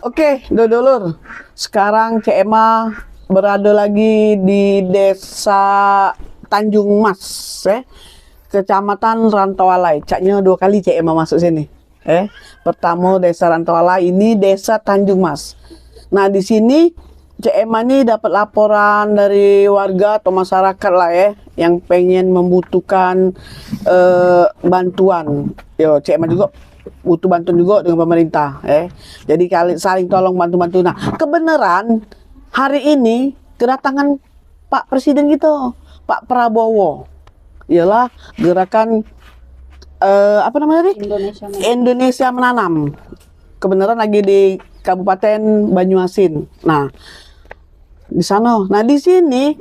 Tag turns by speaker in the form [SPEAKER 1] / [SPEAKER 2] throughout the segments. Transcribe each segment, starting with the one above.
[SPEAKER 1] Oke, dulur. Sekarang Cek Ema berada lagi di Desa Tanjung Mas, Kecamatan Rantaualai. Caknya 2 kali Cek Ema masuk sini. Pertama Desa Rantaualai, ini Desa Tanjung Mas. Nah, di sini Cek Ema nih dapat laporan dari warga atau masyarakat lah yang pengen membutuhkan bantuan. Yo, Cek Ema juga butuh bantuan juga dengan pemerintah. Jadi saling tolong bantu-bantu. Nah, kebenaran hari ini kedatangan Pak Presiden gitu, Pak Prabowo. Ialah gerakan apa namanya tadi? Indonesia Menanam. Kebenaran lagi di Kabupaten Banyuasin. Nah, di sana. Nah, di sini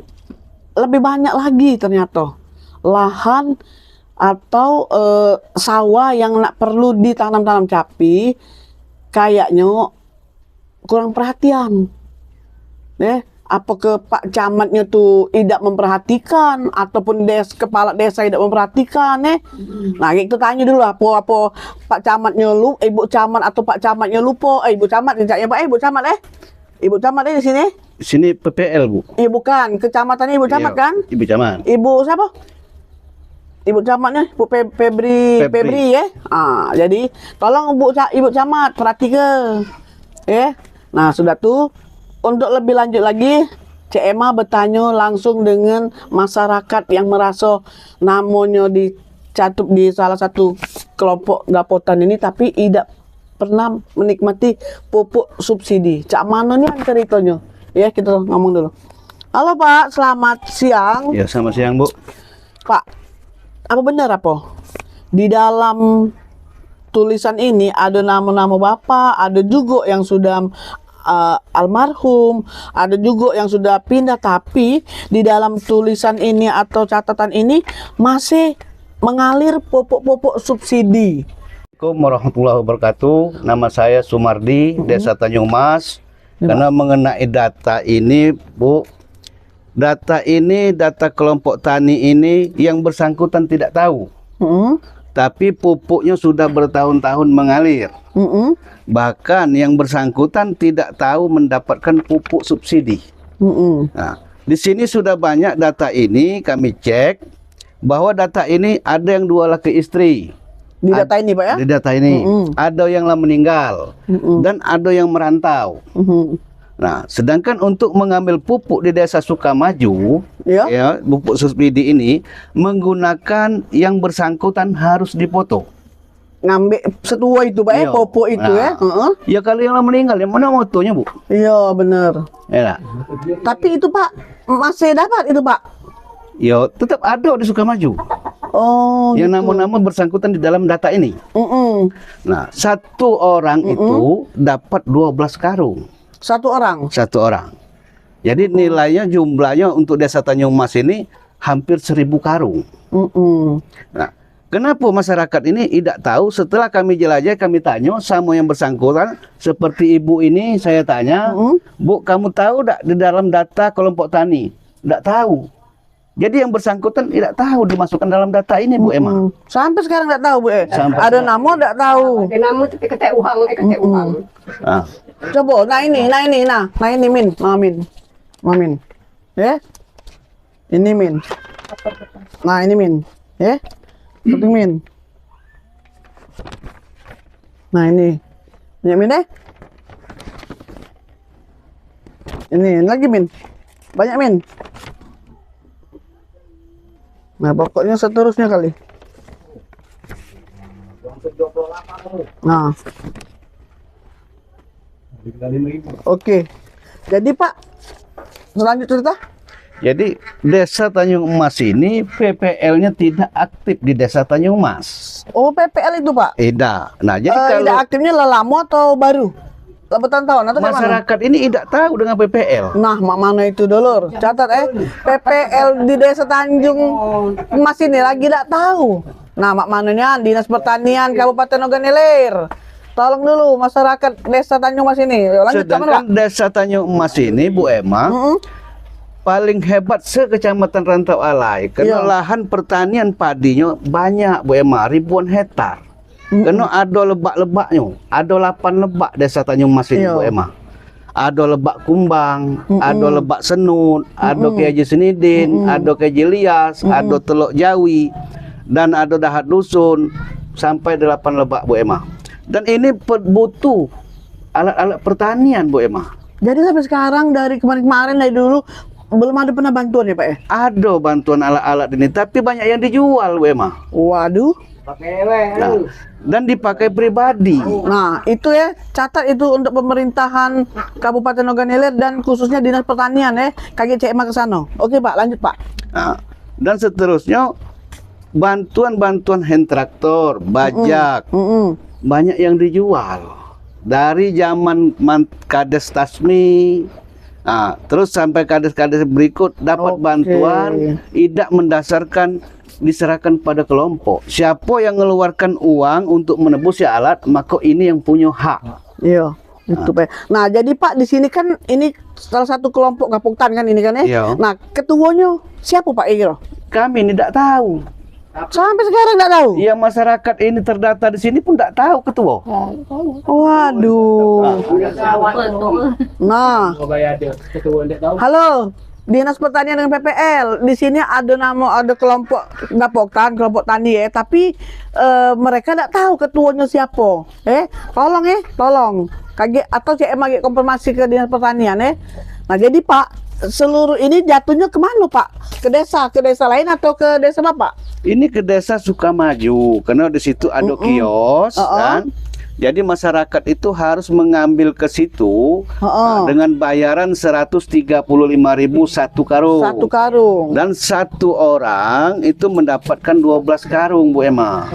[SPEAKER 1] lebih banyak lagi ternyata lahan atau sawah yang nak perlu ditanam-tanam, tapi kayaknya kurang perhatian. Apa ke Pak Camatnya tuh tidak memperhatikan ataupun kepala desa tidak memperhatikan Nah, kita tanya dulu apa Pak Camatnya Ibu Camat atau Pak Camatnya lupa. Ibu Camat ya Pak, Ibu Camat Ibu Camat di sini?
[SPEAKER 2] Sini PPL, Bu.
[SPEAKER 1] Iya, bukan, kecamatannya Ibu Camat kan?
[SPEAKER 2] Ibu Camat.
[SPEAKER 1] Ibu siapa? Ibu Camatnya Bu Febri ya. Jadi tolong Ibu Camat perhatikan. Nah, sudah tuh. Untuk lebih lanjut lagi, Cek Ema bertanya langsung dengan masyarakat yang merasa namanya dicatup di salah satu kelompok dapotan ini tapi tidak pernah menikmati pupuk subsidi. Cak mana nih ceritanya? Ya, kita ngomong dulu. Halo Pak, selamat siang.
[SPEAKER 2] Ya, selamat siang, Bu.
[SPEAKER 1] Pak, apa benar apa? Di dalam tulisan ini ada nama-nama Bapak, ada juga yang sudah almarhum, ada juga yang sudah pindah, tapi di dalam tulisan ini atau catatan ini masih mengalir pupuk-pupuk subsidi.
[SPEAKER 2] Assalamualaikum warahmatullahi wabarakatuh. Nama saya Sumardi, Desa Tanjung Mas. Karena mengenai data ini, Bu, data kelompok tani ini yang bersangkutan tidak tahu. Tapi pupuknya sudah bertahun-tahun mengalir. Bahkan yang bersangkutan tidak tahu mendapatkan pupuk subsidi. Nah, di sini sudah banyak data ini kami cek bahwa data ini ada yang 2 laki istri.
[SPEAKER 1] Di data ini Pak ya?
[SPEAKER 2] Di data ini ada yang meninggal dan ada yang merantau. Nah, sedangkan untuk mengambil pupuk di Desa Sukamaju, ya, pupuk subsidi ini menggunakan yang bersangkutan harus dipoto.
[SPEAKER 1] Ngambil setua itu Pak pupuk itu
[SPEAKER 2] Ya, kalau yang meninggal, yang mana motonya, Bu?
[SPEAKER 1] Iya, benar.
[SPEAKER 2] Ya.
[SPEAKER 1] Tapi itu Pak masih dapat itu Pak?
[SPEAKER 2] Ya, tetap ada di Sukamaju.
[SPEAKER 1] Oh,
[SPEAKER 2] yang
[SPEAKER 1] gitu.
[SPEAKER 2] nama-nama bersangkutan di dalam data ini. Nah, 1 orang itu dapat 12 karung.
[SPEAKER 1] 1 orang?
[SPEAKER 2] 1 orang. Jadi nilainya, jumlahnya untuk Desa Tanjung Mas ini hampir 1000 karung. Nah, kenapa masyarakat ini tidak tahu? Setelah kami jelajah, kami tanya sama yang bersangkutan, seperti ibu ini saya tanya, Bu, kamu tahu tidak di dalam data kelompok tani? Tidak tahu. Jadi yang bersangkutan tidak tahu dimasukkan dalam data ini, Bu Ema.
[SPEAKER 1] Sampai sekarang tidak tahu, Bu. Ada nama tidak tahu.
[SPEAKER 3] Ada nama tapi kata uang,
[SPEAKER 1] Coba, nah ini Min, Min. Ya. Ini Min. Nah, ini Min. Ya. Penting Min. Nah, ini. Ini Min Ini lagi Min. Banyak Min. Nah, pokoknya seterusnya kali. Nah. Oke. Jadi Pak, selanjut cerita.
[SPEAKER 2] Jadi Desa Tanjung Mas ini PPL-nya tidak aktif di Desa Tanjung Mas.
[SPEAKER 1] Oh, PPL itu Pak?
[SPEAKER 2] Tidak. Nah, jadi kalau
[SPEAKER 1] tidak aktifnya lama atau baru? Lepetan tahun atau
[SPEAKER 2] masyarakat ini tidak tahu dengan PPL.
[SPEAKER 1] Nah, mana itu dulur? Catat PPL di Desa Tanjung Mas ini lagi tidak tahu. Nah, mananya Dinas Pertanian Kabupaten Ogan Ilir. Tolong dulu masyarakat Desa Tanjung Mas ini. Lanjut.
[SPEAKER 2] Sedangkan Desa Tanjung Mas ini, Bu Ema, paling hebat se-Kecamatan Rantaualai karena lahan pertanian padinya banyak, Bu Ema, ribuan hektar. Karena ada lebak-lebaknya, ada 8 lebak desa Tanjung Mas ini,
[SPEAKER 1] Iya.
[SPEAKER 2] Bu Emma. Ada lebak kumbang, ada lebak senut, ada Kiai Haji Senidin, ada Kiai Haji Ilyas, ada Teluk Jawi, dan ada Dahat Dusun, sampai 8 lebak, Bu Emma. Dan ini butuh alat-alat pertanian, Bu Emma.
[SPEAKER 1] Jadi sampai sekarang dari kemarin-kemarin dari dulu belum ada pernah bantuan ya Pak ya?
[SPEAKER 2] Ada bantuan alat-alat ini, tapi banyak yang dijual, Bu Emma.
[SPEAKER 1] Waduh.
[SPEAKER 2] Nah, dan dipakai pribadi.
[SPEAKER 1] Nah, itu ya, catat itu untuk pemerintahan Kabupaten Ogan Ilir dan khususnya Dinas Pertanian ya, KGCMA ke sana. Oke Pak, lanjut Pak.
[SPEAKER 2] Nah, dan seterusnya bantuan-bantuan hand traktor, bajak, banyak yang dijual dari zaman Kades Tasmi. Nah, terus sampai kades-kades berikut dapat
[SPEAKER 1] Oke.
[SPEAKER 2] bantuan, tidak mendasarkan diserahkan pada kelompok. Siapa yang mengeluarkan uang untuk menebus ya alat, maka ini yang punya hak.
[SPEAKER 1] Iya, itu Pak. Nah, jadi Pak di sini kan ini salah satu kelompok Kapuktan kan ini kan ya.
[SPEAKER 2] Iya.
[SPEAKER 1] Nah, ketuanya siapa Pak Igro?
[SPEAKER 2] Kami ini tidak tahu.
[SPEAKER 1] Sampai sekarang nggak tahu.
[SPEAKER 2] Ya masyarakat ini terdata di sini pun tidak tahu ketua.
[SPEAKER 1] Waduh. Nah, halo. Dinas Pertanian dengan PPL. Di sini ada kelompok Kapuktan, kelompok tani ya, tapi mereka tidak tahu ketuanya siapa. Tolong. Atau CM konfirmasi ke Dinas Pertanian ya. Nah, jadi Pak, seluruh ini jatuhnya kemana Pak? Ke desa lain atau ke desa Bapak?
[SPEAKER 2] Ini ke desa Sukamaju karena di situ ada kios kan. Jadi masyarakat itu harus mengambil ke situ dengan bayaran 135.000 satu karung.
[SPEAKER 1] Satu karung.
[SPEAKER 2] Dan satu orang itu mendapatkan 12 karung, Bu Emma.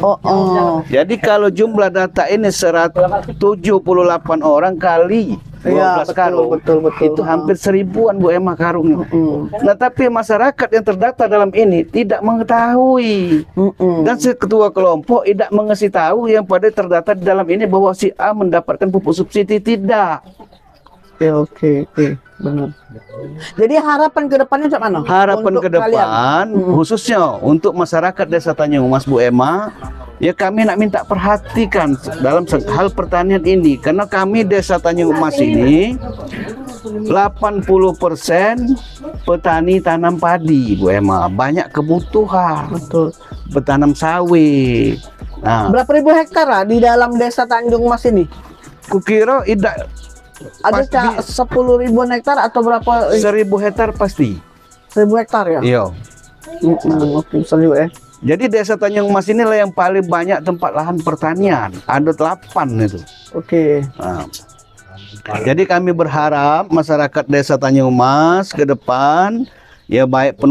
[SPEAKER 2] Jadi kalau jumlah data ini 178 orang kali 12
[SPEAKER 1] Iya,
[SPEAKER 2] karung,
[SPEAKER 1] betul.
[SPEAKER 2] itu hampir 1000-an, Bu Emma, karungnya. Nah, tapi masyarakat yang terdata dalam ini tidak mengetahui. Dan si ketua kelompok tidak mengasih tahu yang pada terdata di dalam ini bahwa si A mendapatkan pupuk subsidi, tidak.
[SPEAKER 1] Oke, benar. Jadi harapan ke depannya cak mana?
[SPEAKER 2] Harapan
[SPEAKER 1] Untuk
[SPEAKER 2] ke depan khususnya untuk masyarakat Desa Tanjung Mas, Bu Emma, ya kami nak minta perhatikan dalam hal pertanian ini, karena kami Desa Tanjung Mas ini 80% petani tanam padi, Bu Emma, banyak kebutuhan.
[SPEAKER 1] Betul.
[SPEAKER 2] Bertanam sawit. Nah,
[SPEAKER 1] Berapa ribu hektar lah di dalam Desa Tanjung Mas ini?
[SPEAKER 2] kukira tidak
[SPEAKER 1] Ada 10.000 hektar atau berapa?
[SPEAKER 2] 1000 hektar pasti.
[SPEAKER 1] 1000 hektar ya?
[SPEAKER 2] Iya.
[SPEAKER 1] Oke, serius ya.
[SPEAKER 2] Jadi Desa Tanjung Mas inilah yang paling banyak tempat lahan pertanian. Ada 8 itu.
[SPEAKER 1] Oke.
[SPEAKER 2] Nah, jadi kami berharap masyarakat Desa Tanjung Mas ke depan, ya baik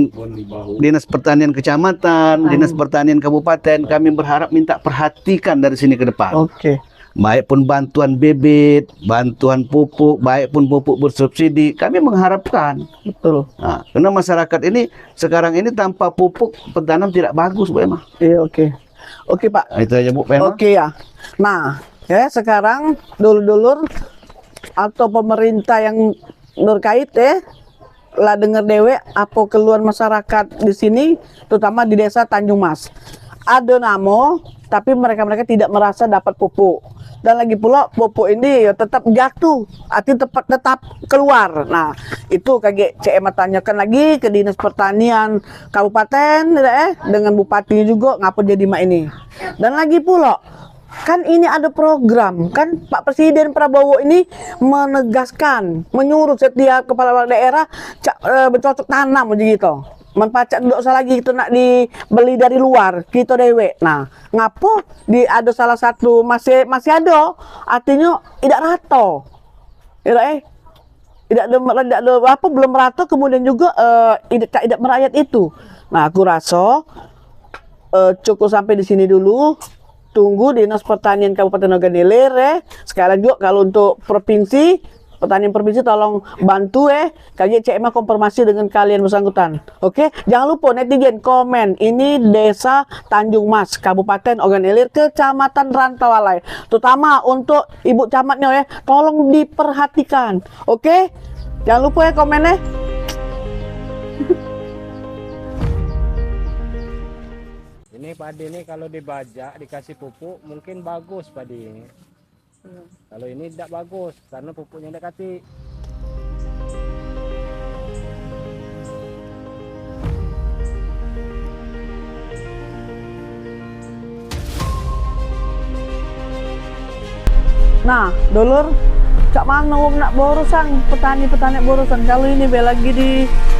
[SPEAKER 2] Dinas Pertanian Kecamatan, Dinas Pertanian Kabupaten, kami berharap minta perhatikan dari sini ke depan.
[SPEAKER 1] Oke.
[SPEAKER 2] Baik pun bantuan bibit, bantuan pupuk, baik pun pupuk bersubsidi, kami mengharapkan.
[SPEAKER 1] Betul.
[SPEAKER 2] Nah, karena masyarakat ini sekarang ini tanpa pupuk pentanam tidak bagus, Bu Emma.
[SPEAKER 1] Iya, oke. Oke, Pak.
[SPEAKER 2] Itu aja, Bu Emma.
[SPEAKER 1] Oke ya. Nah, ya sekarang dulur-dulur atau pemerintah yang terkait ya lah dengar dewe apa keluhan masyarakat di sini, terutama di Desa Tanjung Mas. Ada namo, tapi mereka tidak merasa dapat pupuk. Dan lagi pula pupuk ini ya tetap jatuh, artinya tetap keluar. Nah, itu KGCM tanyakan lagi ke Dinas Pertanian Kabupaten dengan Bupati juga ngapa jadi mak ini. Dan lagi pula kan ini ada program, kan Pak Presiden Prabowo ini menegaskan, menyuruh setiap kepala daerah bercocok tanam begitu. Manfaat tidak usah lagi itu nak dibeli dari luar kita dewe. Nah, ngapo ada salah satu masih ada, artinya tidak rata. Tidak ada apa belum rata, kemudian juga tidak merakyat itu. Nah, aku rasa cukup sampai di sini dulu. Tunggu Dinas Pertanian Kabupaten Ogan Ilir Sekali juga kalau untuk provinsi, pertanian provinsi tolong bantu KGCM konfirmasi dengan kalian bersangkutan. Oke, jangan lupa netizen komen ini Desa Tanjung Mas, Kabupaten Ogan Ilir, Kecamatan Rantaualai. Terutama untuk Ibu Camatnya tolong diperhatikan. Oke, jangan lupa komennya.
[SPEAKER 3] Ini ini padi ini kalau dibajak dikasih pupuk mungkin bagus padi ini. Kalau ini tidak bagus karena pupuknya tidak kati.
[SPEAKER 1] Nah, dulur, cak mana nak borusan petani-petani borusan kalau ini be lagi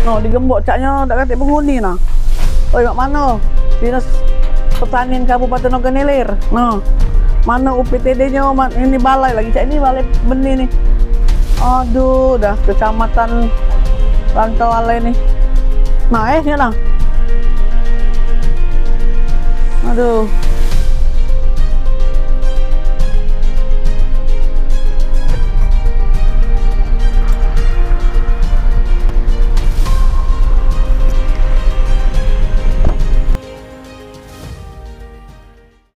[SPEAKER 1] digembok caknya dak katik penghuni nah. Oi, mak mana? Dinas Pertanian Kabupaten Ogan Ilir. Nah, mana UPTD-nya ini balai lagi cak ini balai benih nih. Aduh, dah kecamatan Rantau Alai nih. Nah, ini nah. Aduh.